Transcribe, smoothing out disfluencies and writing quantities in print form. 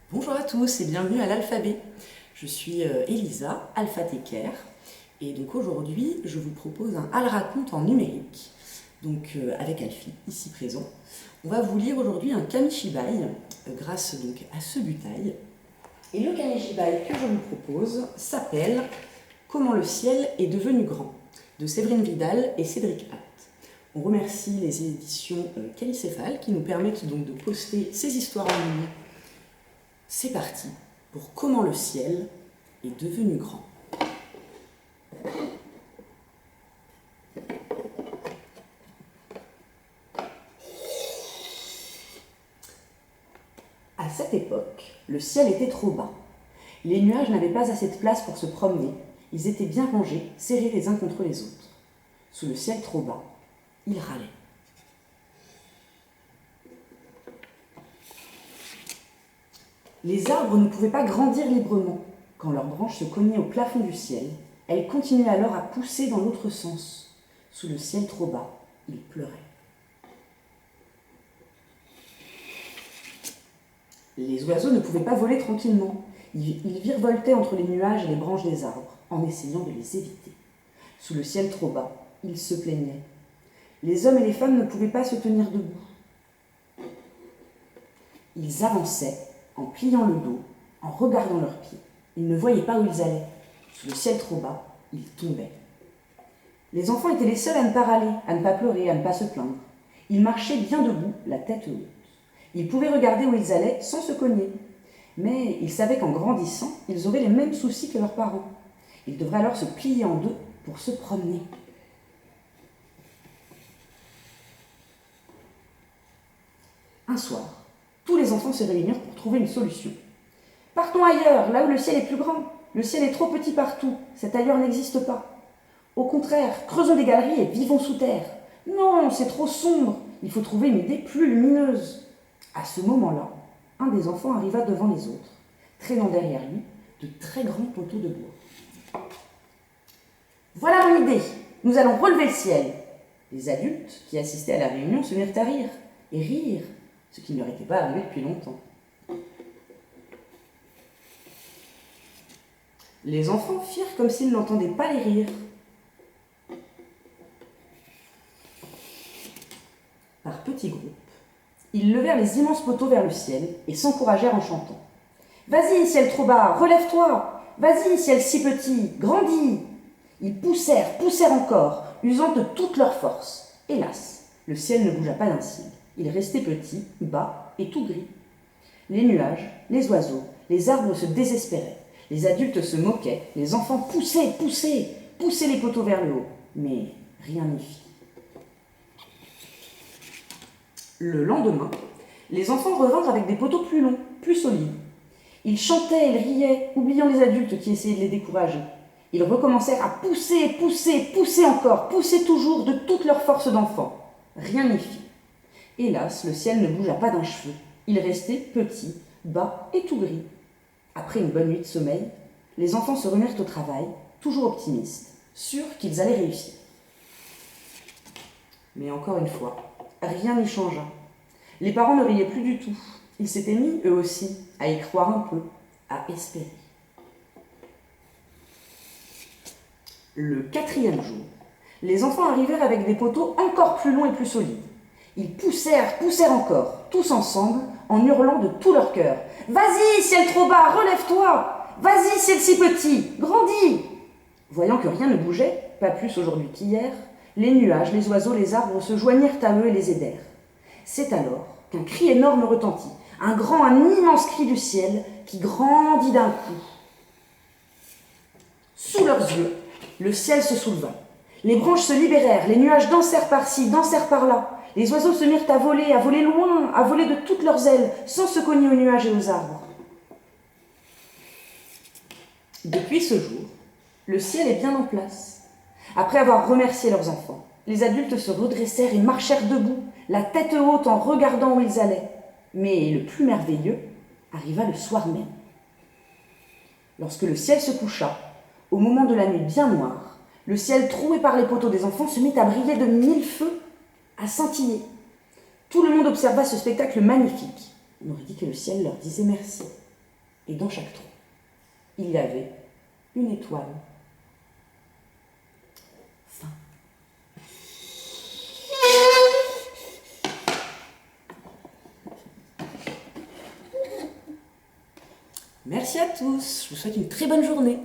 Bonjour à tous et bienvenue à l'Alphabet. Je suis Elisa, alphathécaire, et donc aujourd'hui je vous propose un Al raconte en numérique, donc avec Alfie, ici présent. On va vous lire aujourd'hui un kamishibai grâce donc à ce butail. Et le kamishibai que je vous propose s'appelle Comment le ciel est devenu grand de Séverine Vidal et Cédric Hatt. On remercie les éditions Calicéphale qui nous permettent donc de poster ces histoires en ligne. C'est parti pour Comment le ciel est devenu grand. À cette époque, le ciel était trop bas. Les nuages n'avaient pas assez de place pour se promener. Ils étaient bien rangés, serrés les uns contre les autres. Sous le ciel trop bas, ils râlaient. Les arbres ne pouvaient pas grandir librement. Quand leurs branches se cognaient au plafond du ciel, elles continuaient alors à pousser dans l'autre sens. Sous le ciel trop bas, ils pleuraient. Les oiseaux ne pouvaient pas voler tranquillement. Ils virevoltaient entre les nuages et les branches des arbres, en essayant de les éviter. Sous le ciel trop bas, ils se plaignaient. Les hommes et les femmes ne pouvaient pas se tenir debout. Ils avançaient, en pliant le dos, en regardant leurs pieds. Ils ne voyaient pas où ils allaient. Sous le ciel trop bas, ils tombaient. Les enfants étaient les seuls à ne pas râler, à ne pas pleurer, à ne pas se plaindre. Ils marchaient bien debout, la tête haute. Ils pouvaient regarder où ils allaient sans se cogner. Mais ils savaient qu'en grandissant, ils auraient les mêmes soucis que leurs parents. Ils devraient alors se plier en deux pour se promener. Un soir, tous les enfants se réunirent pour trouver une solution. « Partons ailleurs, là où le ciel est plus grand. Le ciel est trop petit partout, cet ailleurs n'existe pas. Au contraire, creusons des galeries et vivons sous terre. Non, c'est trop sombre, il faut trouver une idée plus lumineuse. » À ce moment-là, un des enfants arriva devant les autres, traînant derrière lui de très grands poteaux de bois. « Voilà mon idée, nous allons relever le ciel. » Les adultes qui assistaient à la réunion se mirent à rire, et rire, ce qui ne leur était pas arrivé depuis longtemps. Les enfants firent comme s'ils n'entendaient pas les rires. Par petits groupes, ils levèrent les immenses poteaux vers le ciel et s'encouragèrent en chantant. « Vas-y, ciel trop bas, relève-toi! Vas-y, ciel si petit, grandis !» Ils poussèrent encore, usant de toute leur force. Hélas, le ciel ne bougea pas d'un cil. Il restait petit, bas et tout gris. Les nuages, les oiseaux, les arbres se désespéraient. Les adultes se moquaient, les enfants poussaient les poteaux vers le haut. Mais rien n'y fit. Le lendemain, les enfants revinrent avec des poteaux plus longs, plus solides. Ils chantaient, ils riaient, oubliant les adultes qui essayaient de les décourager. Ils recommencèrent à pousser encore, pousser toujours de toute leur force d'enfant. Rien n'y fit. Hélas, le ciel ne bougea pas d'un cheveu. Il restait petit, bas et tout gris. Après une bonne nuit de sommeil, les enfants se remirent au travail, toujours optimistes, sûrs qu'ils allaient réussir. Mais encore une fois, rien n'y changea. Les parents ne riaient plus du tout. Ils s'étaient mis, eux aussi, à y croire un peu, à espérer. Le 4e jour, les enfants arrivèrent avec des poteaux encore plus longs et plus solides. Ils poussèrent encore, tous ensemble, en hurlant de tout leur cœur. « Vas-y, ciel trop bas, relève-toi! Vas-y, ciel si petit, grandis !» Voyant que rien ne bougeait, pas plus aujourd'hui qu'hier, les nuages, les oiseaux, les arbres se joignirent à eux et les aidèrent. C'est alors qu'un cri énorme retentit, un immense cri du ciel qui grandit d'un coup. Sous leurs yeux, le ciel se souleva. Les branches se libérèrent, les nuages dansèrent par-ci, dansèrent par-là. Les oiseaux se mirent à voler loin, à voler de toutes leurs ailes, sans se cogner aux nuages et aux arbres. Depuis ce jour, le ciel est bien en place. Après avoir remercié leurs enfants, les adultes se redressèrent et marchèrent debout, la tête haute en regardant où ils allaient. Mais le plus merveilleux arriva le soir même. Lorsque le ciel se coucha, au moment de la nuit bien noire, le ciel troué par les poteaux des enfants se mit à briller de 1000 feux, à scintiller. Tout le monde observa ce spectacle magnifique. On aurait dit que le ciel leur disait merci. Et dans chaque trou, il y avait une étoile. Fin. Merci à tous, je vous souhaite une très bonne journée.